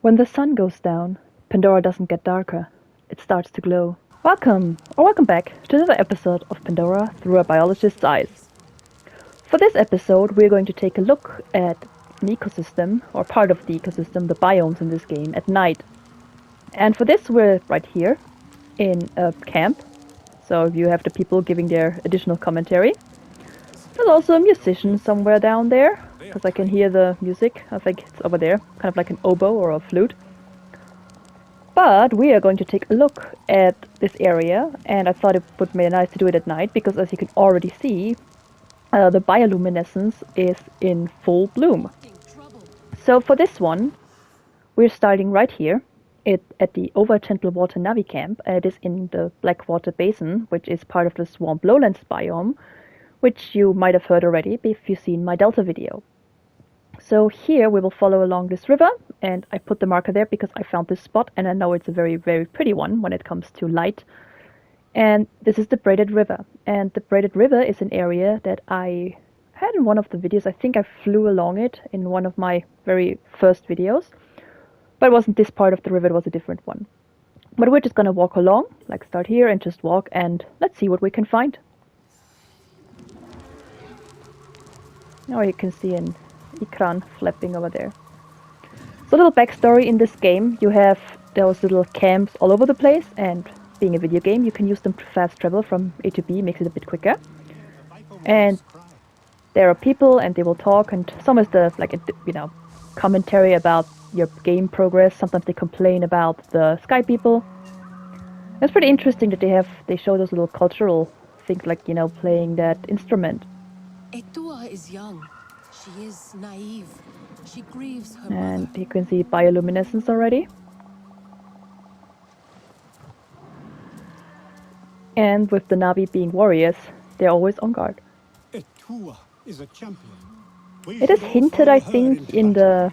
When the sun goes down, Pandora doesn't get darker, it starts to glow. Welcome back to another episode of Pandora through a biologist's eyes. For this episode, we're going to take a look at an ecosystem, or part of the ecosystem, the biomes in this game, at night. And for this, we're right here in a camp. So you have the people giving their additional commentary. There's also a musician somewhere down there, because I can hear the music. I think it's over there, kind of like an oboe or a flute. But we are going to take a look at this area, and I thought it would be nice to do it at night, because as you can already see, the bioluminescence is in full bloom. So for this one, we're starting right here at the Over Gentle Water Navi camp. It is in the Blackwater Basin, which is part of the Swamp Lowlands biome, which you might have heard already if you've seen my Delta video. So here we will follow along this river, and I put the marker there because I found this spot and I know it's a very, very pretty one when it comes to light. And this is the Braided River. And the Braided River is an area that I had in one of the videos. I think I flew along it in one of my very first videos. But it wasn't this part of the river, it was a different one. But we're just gonna walk along, like start here and just walk, and let's see what we can find. Now you can see an ikran flapping over there. So a little backstory in this game, you have those little camps all over the place, and being a video game, you can use them to fast travel from A to B, makes it a bit quicker. And there are people, and they will talk, and some is the commentary about your game progress. Sometimes they complain about the sky people. It's pretty interesting that they show those little cultural things, like playing that instrument. Etua is young. She is naive. She grieves her And mother. you can see bioluminescence already. And with the Navi being warriors, they're always on guard. Etua is a champion. It is hinted, I think, in the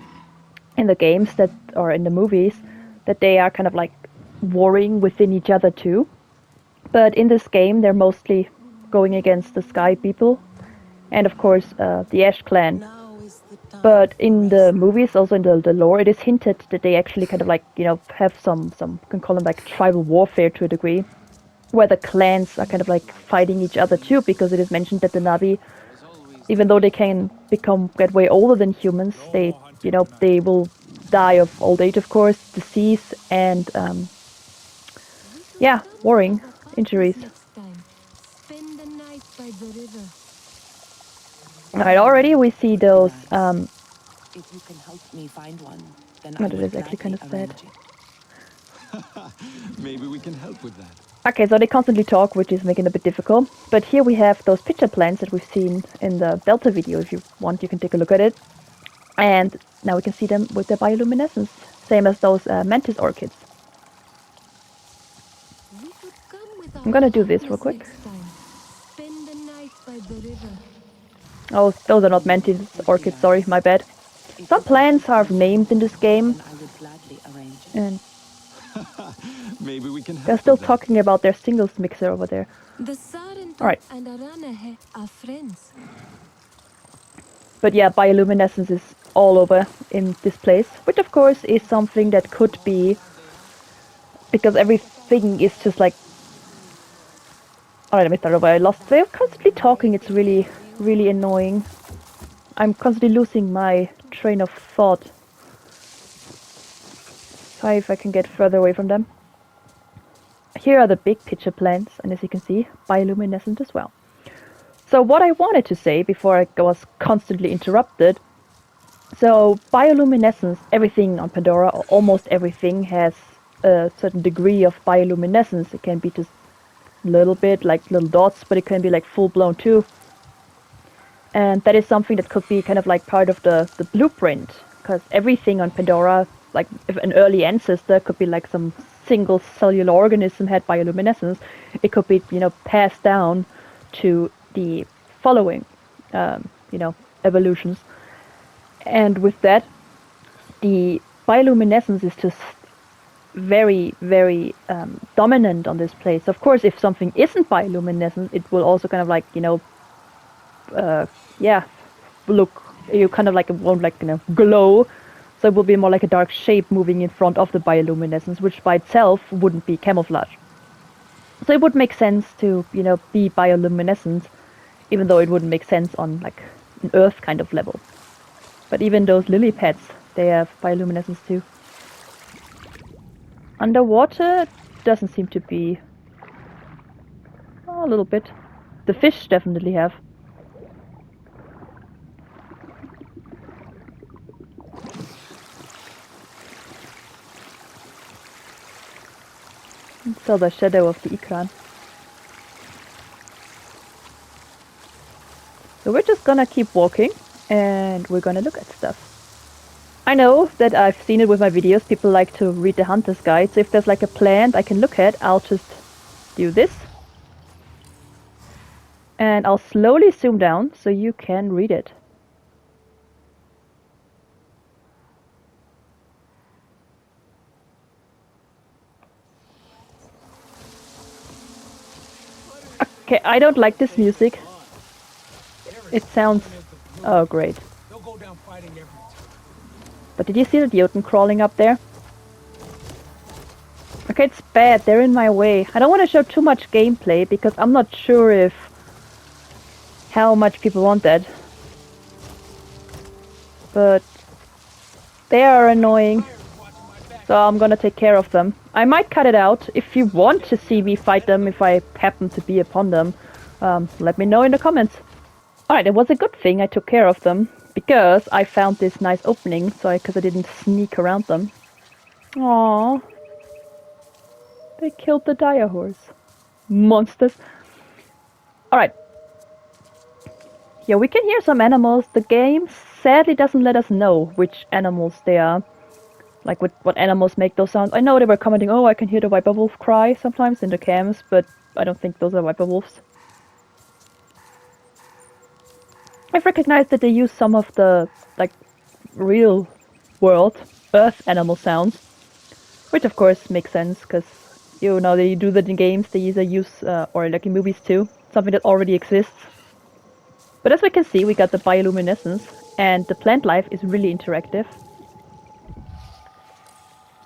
games that, or in the movies, that they are kind of like warring within each other too. But in this game, they're mostly going against the Sky people, and of course the Ash clan. Now is the time. But in the movies, also in the lore, it is hinted that they actually kind of like have some can call them like tribal warfare to a degree, where the clans are kind of like fighting each other too, because it is mentioned that the Navi, even though they can get way older than humans, they will die of old age, of course, disease, and warring injuries. Next time, spend the night by the river. Alright, already we see those. If you can help me find one, then That is actually kind of sad. Maybe we can help with that. Okay, so they constantly talk, which is making it a bit difficult. But here we have those pitcher plants that we've seen in the Delta video. If you want, you can take a look at it. And now we can see them with their bioluminescence, same as those mantis orchids. I'm gonna do this real quick. Spend the night by the river. Oh, those are not mantis orchids, sorry, my bad. Some plants have names in this game, I would gladly arrange it. and Maybe we can help. they're still with that. talking about their singles mixer over there. The Sarental Alright. and Aranehe are friends. But yeah, bioluminescence is all over in this place, which of course is something that could be, because everything is just like... Alright, let me start over. They're constantly talking, it's really, really annoying. I'm constantly losing my train of thought. Try if I can get further away from them. Here are the big pitcher plants, and as you can see, bioluminescent as well. So what I wanted to say before I was constantly interrupted, so bioluminescence, everything on Pandora, or almost everything, has a certain degree of bioluminescence. It can be just a little bit, like little dots, but it can be like full-blown too. And that is something that could be kind of like part of the blueprint, because everything on Pandora, like if an early ancestor could be like some single cellular organism had bioluminescence, it could be, passed down to the following, evolutions. And with that, the bioluminescence is just very, very dominant on this place. Of course, if something isn't bioluminescent, it will also kind of like, look, you kind of like, it won't like, glow. So it would be more like a dark shape moving in front of the bioluminescence, which by itself wouldn't be camouflage. So it would make sense to, you know, be bioluminescent, even though it wouldn't make sense on like an Earth kind of level. But even those lily pads, they have bioluminescence too. Underwater doesn't seem to be. Oh, a little bit. The fish definitely have. So the shadow of the ikran. So we're just gonna keep walking and we're gonna look at stuff. I know that I've seen it with my videos, people like to read the hunter's guide, so if there's like a plant I can look at, I'll just do this. And I'll slowly zoom down so you can read it. Okay, I don't like this music. It sounds... oh great. But did you see the Jotun crawling up there? Okay, it's bad, they're in my way. I don't want to show too much gameplay because I'm not sure if how much people want that. But they are annoying. So I'm gonna take care of them. I might cut it out. If you want to see me fight them, if I happen to be upon them, let me know in the comments. Alright, it was a good thing I took care of them, because I found this nice opening, so because I didn't sneak around them. Aww. They killed the dire horse. Monsters. Alright. Yeah, we can hear some animals. The game sadly doesn't let us know which animals they are. Like what animals make those sounds. I know they were commenting, oh, I can hear the viper wolf cry sometimes in the cams, but I don't think those are viper wolves. I've recognized that they use some of the, like, real world Earth animal sounds, which of course makes sense, because, you know, they do that in games, they either use, or like in movies too, something that already exists. But as we can see, we got the bioluminescence, and the plant life is really interactive.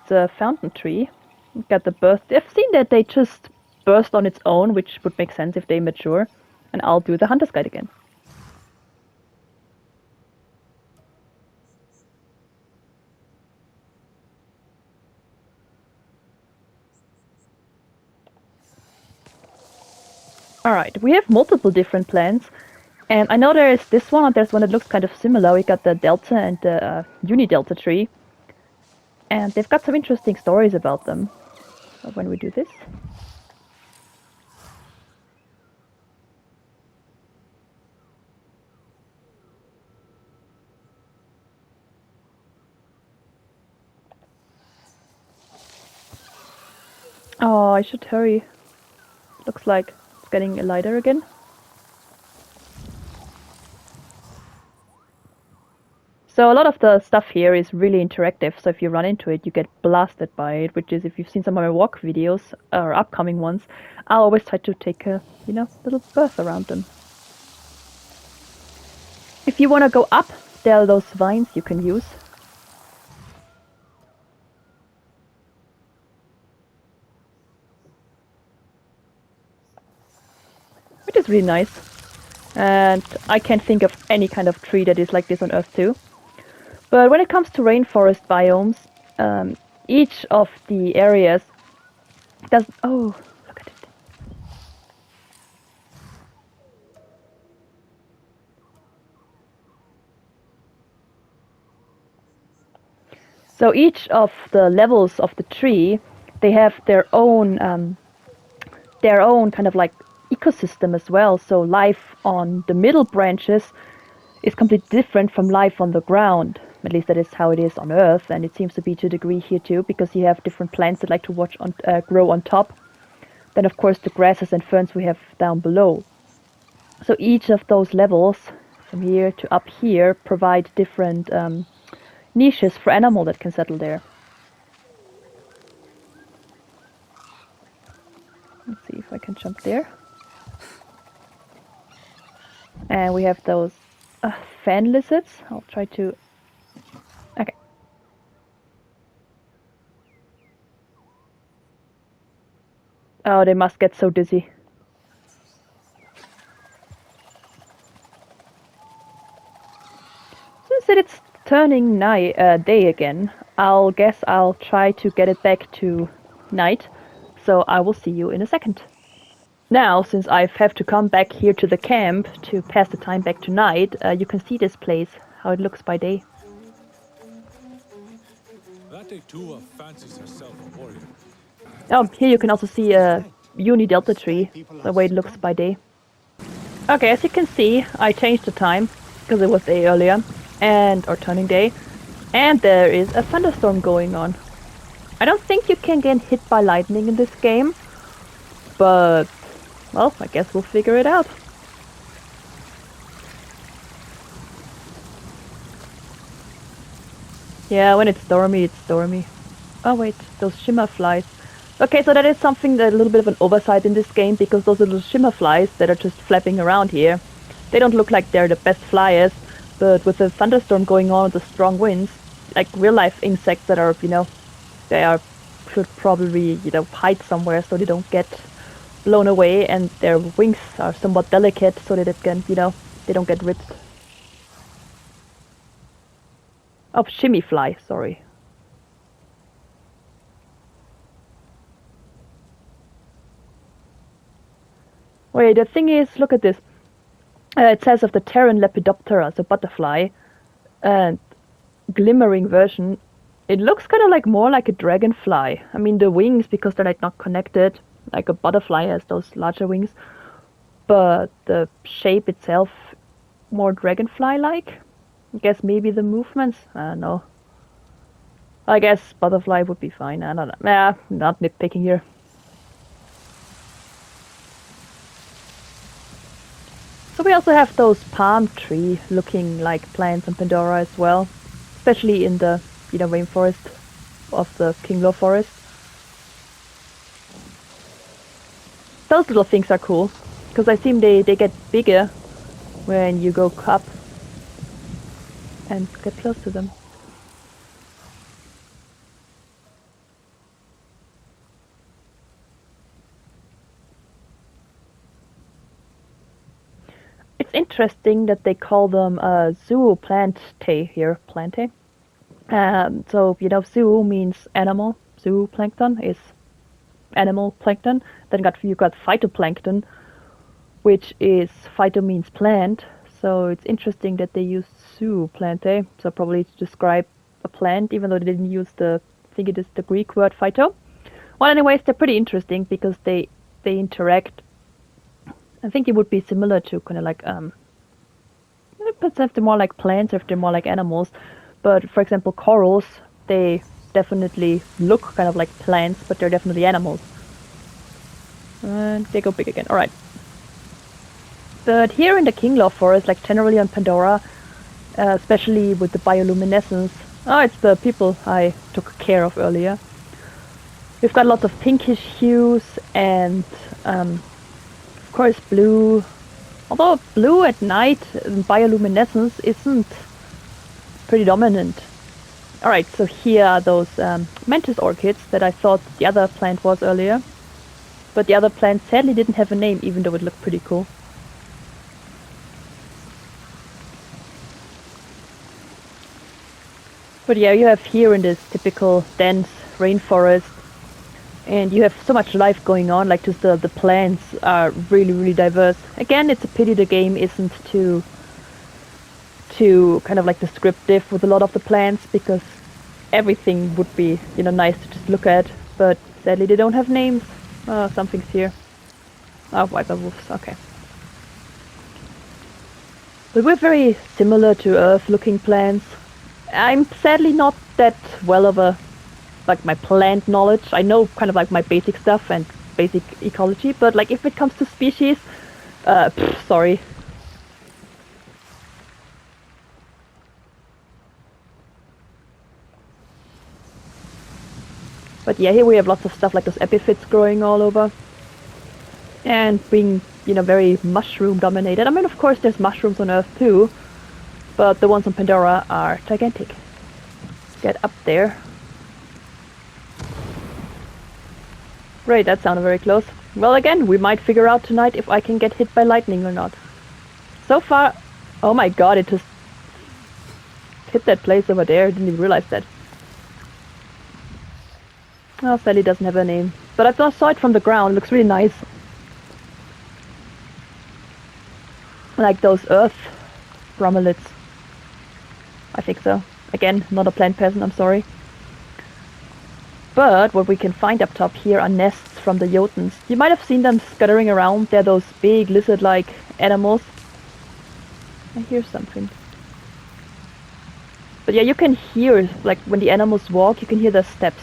The fountain tree. We've got the burst. I've seen that they just burst on its own, which would make sense if they mature. And I'll do the hunter's guide again. Alright, we have multiple different plants. And I know there is this one, and there's one that looks kind of similar. We got the delta and the uni-delta tree. And they've got some interesting stories about them. So when we do this. Oh, I should hurry. Looks like it's getting lighter again. So a lot of the stuff here is really interactive, so if you run into it, you get blasted by it, which is, if you've seen some of my walk videos, or upcoming ones, I'll always try to take a, you know, little berth around them. If you want to go up, there are those vines you can use. Which is really nice. And I can't think of any kind of tree that is like this on Earth too. But when it comes to rainforest biomes, each of the areas does... oh, look at it. So each of the levels of the tree, they have their own kind of like ecosystem as well. So life on the middle branches is completely different from life on the ground. At least that is how it is on Earth, and it seems to be to a degree here too, because you have different plants that like to grow on top. Then of course the grasses and ferns we have down below. So each of those levels, from here to up here, provide different niches for animal that can settle there. Let's see if I can jump there. And we have those fan lizards. I'll try to... okay. Oh, they must get so dizzy. Since it's turning day again, I'll guess I'll try to get it back to night. So I will see you in a second. Now, since I have to come back here to the camp to pass the time back to night, you can see this place, how it looks by day. That Tua fancies herself a warrior. Oh, here you can also see a uni-delta tree, the way it looks by day. Okay, as you can see, I changed the time, because it was day earlier, or turning day, and there is a thunderstorm going on. I don't think you can get hit by lightning in this game, but, well, I guess we'll figure it out. Yeah, when it's stormy, it's stormy. Oh wait, those shimmer flies. Okay, so that is something, that a little bit of an oversight in this game, because those little shimmer flies that are just flapping around here, they don't look like they're the best flyers, but with the thunderstorm going on, with the strong winds, like real life insects that are, should probably, hide somewhere so they don't get blown away, and their wings are somewhat delicate so that it can, they don't get ripped. Oh, shimmy fly, sorry. Wait, the thing is, look at this. It says of the Terran Lepidoptera, so butterfly, and glimmering version. It looks kind of like more like a dragonfly. I mean, the wings, because they're like not connected, like a butterfly has those larger wings, but the shape itself more dragonfly-like. I guess maybe the movements. I don't know. I guess butterfly would be fine. I don't know. Yeah, not nitpicking here. So we also have those palm tree looking like plants in Pandora as well, especially in the rainforest of the King Low Forest. Those little things are cool, because I seem they get bigger when you go up and get close to them. It's interesting that they call them zooplanktae here, plantae. So, zoo means animal, zooplankton is animal plankton. Then you got phytoplankton, which is, phyto means plant, so it's interesting that they use zooplanktae, so probably to describe a plant, even though they didn't use I think it is the Greek word phyto. Well, anyways, they're pretty interesting because they interact. I think it would be similar to kind of like, perhaps if they're more like plants or if they're more like animals. But for example, corals, they definitely look kind of like plants, but they're definitely animals. And they go big again. Alright. But here in the King Low Forest, like generally on Pandora, especially with the bioluminescence, it's the people I took care of earlier. We've got lots of pinkish hues and of course blue. Although blue at night, bioluminescence isn't pretty dominant. Alright, so here are those mantis orchids that I thought the other plant was earlier. But the other plant sadly didn't have a name, even though it looked pretty cool. But yeah, you have here in this typical dense rainforest, and you have so much life going on, like just the plants are really, really diverse. Again, it's a pity the game isn't too kind of like descriptive with a lot of the plants, because everything would be, nice to just look at, but sadly they don't have names. Oh, something's here. Oh, viper wolves, okay. But we're very similar to Earth-looking plants. I'm sadly not that well of my plant knowledge. I know kind of like my basic stuff and basic ecology, but like if it comes to species, sorry. But yeah, here we have lots of stuff like those epiphytes growing all over. And being, very mushroom dominated. I mean, of course there's mushrooms on Earth too, but the ones on Pandora are gigantic. Let's get up there. Great, that sounded very close. Well, again, we might figure out tonight if I can get hit by lightning or not. So far... Oh my god, it just hit that place over there. I didn't even realize that. Oh, Sally doesn't have a name. But I saw it from the ground. It looks really nice. Like those earth bromeliads. I think so. Again, not a plant person, I'm sorry. But what we can find up top here are nests from the Jotuns. You might have seen them scuttering around. They're those big lizard-like animals. I hear something. But yeah, you can hear, like when the animals walk, you can hear their steps.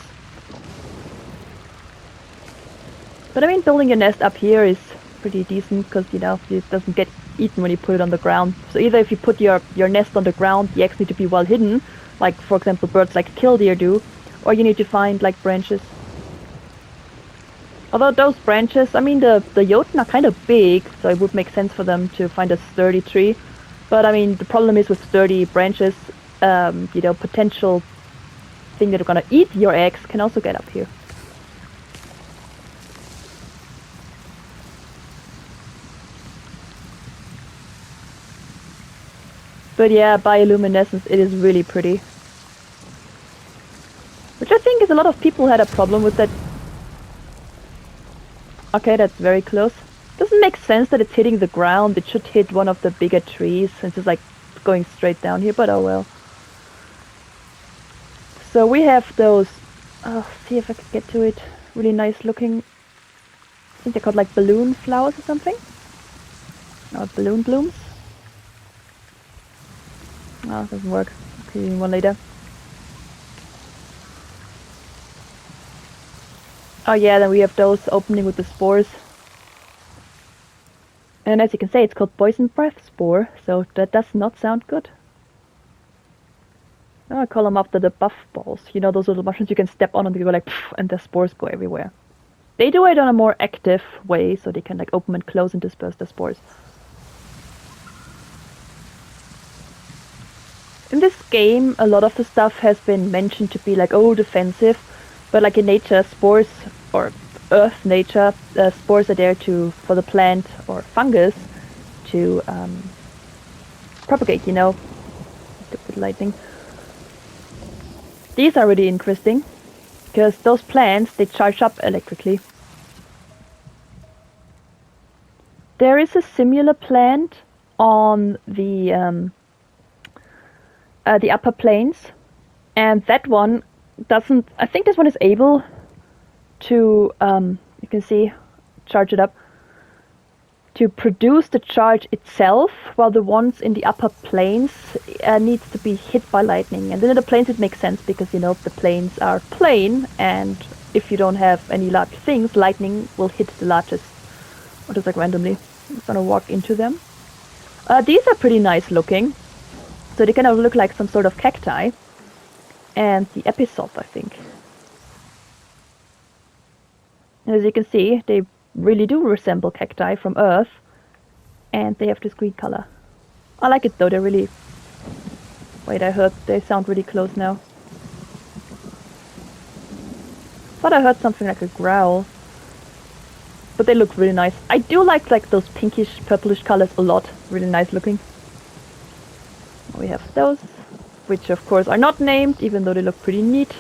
But I mean, building a nest up here is pretty decent because, you know, it doesn't get eaten when you put it on the ground. So either if you put your nest on the ground, the eggs need to be well hidden, like for example birds like killdeer do, or you need to find like branches. Although those branches, I mean the Jotun are kind of big, so it would make sense for them to find a sturdy tree. But I mean the problem is with sturdy branches, you know, potential thing that are gonna eat your eggs can also get up here. But yeah, bioluminescence, it is really pretty. Which I think is a lot of people had a problem with that. Okay, that's very close. Doesn't make sense that it's hitting the ground. It should hit one of the bigger trees since it's like going straight down here, but oh well. So we have those, see if I can get to it, really nice looking, I think they're called like balloon flowers or something? Or balloon blooms? Oh, it doesn't work. Okay, one later. Oh yeah, then we have those opening with the spores. And as you can say, it's called poison breath spore, so that does not sound good. Oh, I call them after the buff balls. You know, those little mushrooms you can step on and they go like, pff, and the spores go everywhere. They do it on a more active way, so they can like open and close and disperse the spores. In this game, a lot of the stuff has been mentioned to be like, oh, defensive, but like in nature, spores, or earth nature, spores are there for the plant or fungus to propagate, you know, stupid lightning. These are really interesting, because those plants, they charge up electrically. There is a similar plant on the upper plains, and that one doesn't, I think this one is able to, you can see, charge it up, to produce the charge itself, while the ones in the upper plains needs to be hit by lightning. And then in the plains it makes sense, because, you know, the plains are plain, and if you don't have any large things, lightning will hit the largest, or just like randomly. I'm just gonna walk into them. These are pretty nice looking. So they kind of look like some sort of cacti. And the episode, I think. And as you can see, they really do resemble cacti from Earth. And they have this green color. I like it though, they're really... Wait, I heard they sound really close now. Thought I heard something like a growl. But they look really nice. I do like those pinkish, purplish colors a lot. Really nice looking. We have those, which of course are not named, even though they look pretty neat.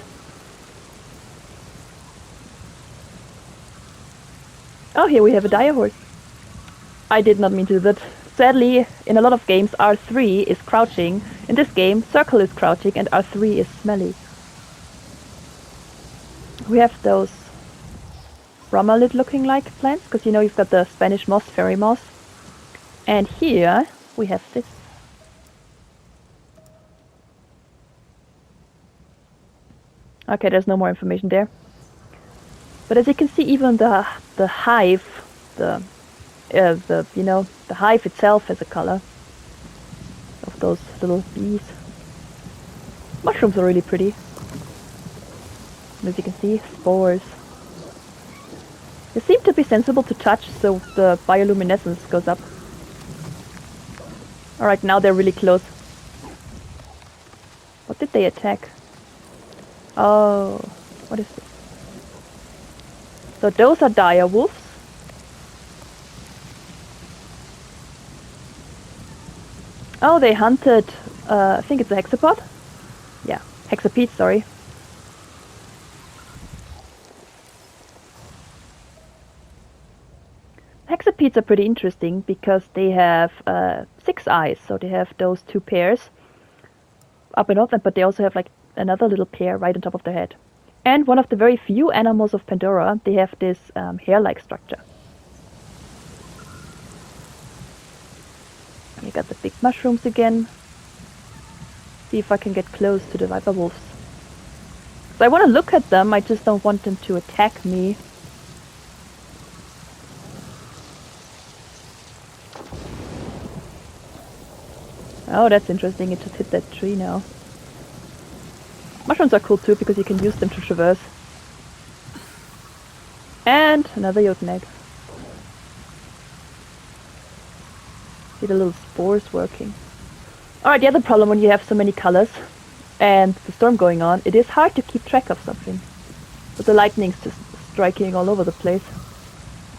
Oh, here we have a dire horse. I did not mean to do that. Sadly, in a lot of games, R3 is crouching. In this game, circle is crouching and R3 is smelly. We have those bromelid looking like plants, because you know you've got the Spanish moss, fairy moss. And here we have this. Okay, there's no more information there. But as you can see, even the hive, the you know, the hive itself has a color of those little bees. Mushrooms are really pretty. And as you can see, spores. They seem to be sensible to touch, so the bioluminescence goes up. Alright, now they're really close. What did they attack? Oh, what is this? So those are dire wolves. Oh, they hunted, I think it's a hexapod? Yeah, hexapede, sorry. Hexapedes are pretty interesting because they have 6 eyes, so they have those 2 pairs up and off them, but they also have like another little pair right on top of their head. And one of the very few animals of Pandora, they have this hair-like structure. You got the big mushrooms again. See if I can get close to the viper wolves. So I want to look at them, I just don't want them to attack me. Oh, that's interesting, it just hit that tree now. Mushrooms are cool too, because you can use them to traverse. And another Jotun egg. See the little spores working. Alright, the other problem when you have so many colors and the storm going on, it is hard to keep track of something. But the lightning's just striking all over the place.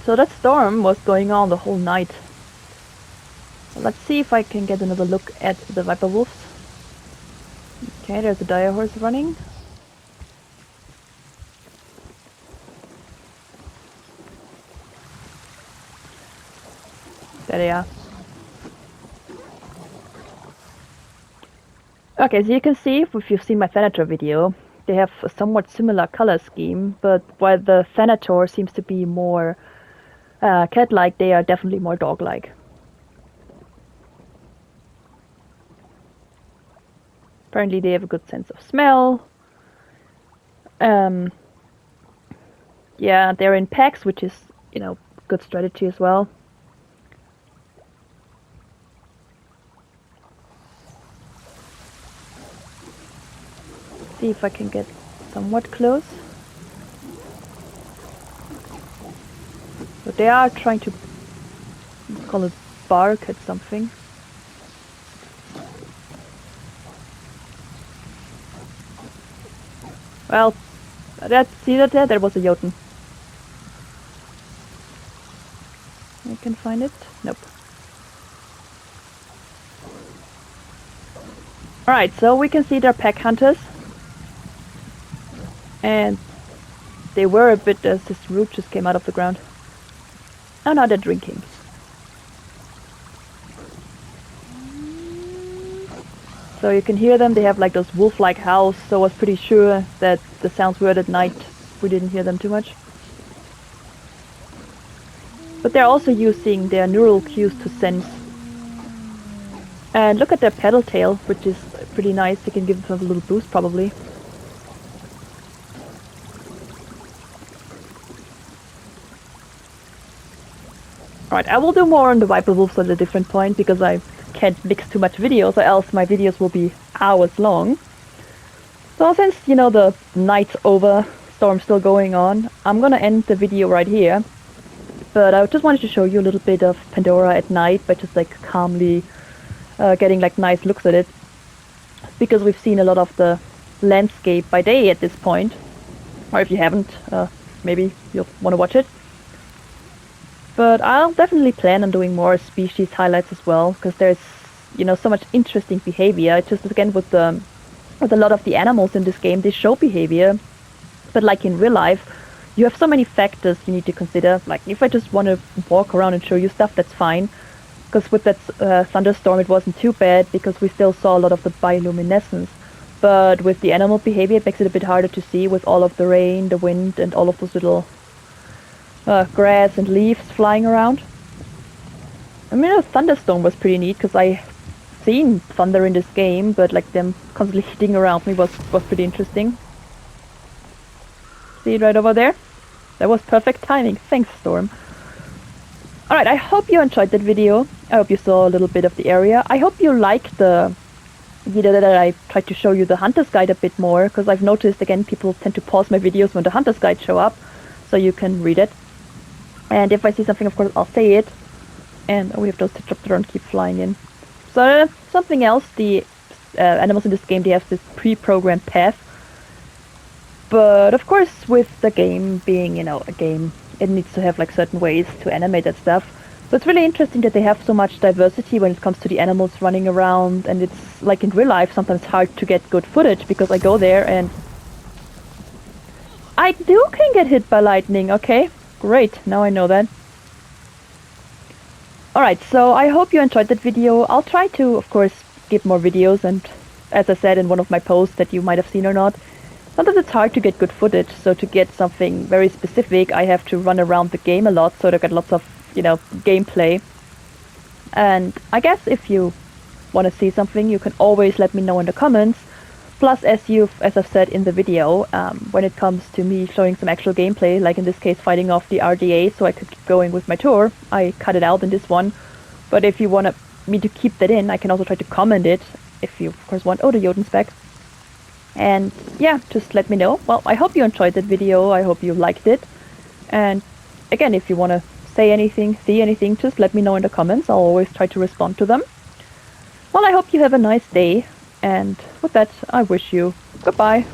So that storm was going on the whole night. So let's see if I can get another look at the viper wolves. Okay, there's a dire horse running. There they are. Okay, so you can see, if you've seen my Thanator video, they have a somewhat similar color scheme, but while the Thanator seems to be more cat-like, they are definitely more dog-like. Apparently they have a good sense of smell. Yeah, they're in packs, which is, you know, good strategy as well. See if I can get somewhat close. But they are trying to, let's call it, bark at something. Well, see that there? There was a Jotun. I can find it? Nope. Alright, so we can see they're pack hunters. And they were a bit as this root just came out of the ground. Oh, now they're drinking. So you can hear them, they have like those wolf-like howls, so I was pretty sure that the sounds were at night. We didn't hear them too much. But they're also using their neural cues to sense. And look at their pedal tail, which is pretty nice. They can give themselves a little boost probably. Alright, I will do more on the viper wolves at a different point, because I can't mix too much videos, or else my videos will be hours long. So since, you know, the night's over, storm's still going on, I'm gonna end the video right here. But I just wanted to show you a little bit of Pandora at night, by just like calmly getting like nice looks at it. Because we've seen a lot of the landscape by day at this point. Or if you haven't, maybe you'll want to watch it. But I'll definitely plan on doing more species highlights as well, because there's, you know, so much interesting behavior. Just again with a lot of the animals in this game, they show behavior, but like in real life, you have so many factors you need to consider. Like if I just want to walk around and show you stuff, that's fine. Because with that thunderstorm, it wasn't too bad because we still saw a lot of the bioluminescence. But with the animal behavior, it makes it a bit harder to see with all of the rain, the wind, and all of those little grass and leaves flying around. I mean, a thunderstorm was pretty neat because I seen thunder in this game, but like them constantly hitting around me was pretty interesting. See it right over there? That was perfect timing. Thanks, Storm. Alright, I hope you enjoyed that video. I hope you saw a little bit of the area. I hope you liked the video that I tried to show you the Hunter's Guide a bit more, because I've noticed, again, people tend to pause my videos when the Hunter's Guide show up, so you can read it. And if I see something, of course, I'll say it. And we have those to drop around, keep flying in. So something else, the animals in this game, they have this pre-programmed path. But of course, with the game being, you know, a game, it needs to have like certain ways to animate that stuff. So it's really interesting that they have so much diversity when it comes to the animals running around, and it's like in real life sometimes hard to get good footage because I go there and I can get hit by lightning. Okay, great, now I know that. Alright, so I hope you enjoyed that video. I'll try to, of course, give more videos, and as I said in one of my posts that you might have seen or not, sometimes it's hard to get good footage, so to get something very specific I have to run around the game a lot, so to get lots of, you know, gameplay. And I guess if you want to see something, you can always let me know in the comments. Plus, as I've said in the video, when it comes to me showing some actual gameplay, like in this case fighting off the RDA so I could keep going with my tour, I cut it out in this one. But if you want me to keep that in, I can also try to comment it, if you of course want. Oh, the Jotun's back. And yeah, just let me know. Well, I hope you enjoyed that video, I hope you liked it. And again, if you want to say anything, see anything, just let me know in the comments. I'll always try to respond to them. Well, I hope you have a nice day. And with that, I wish you goodbye.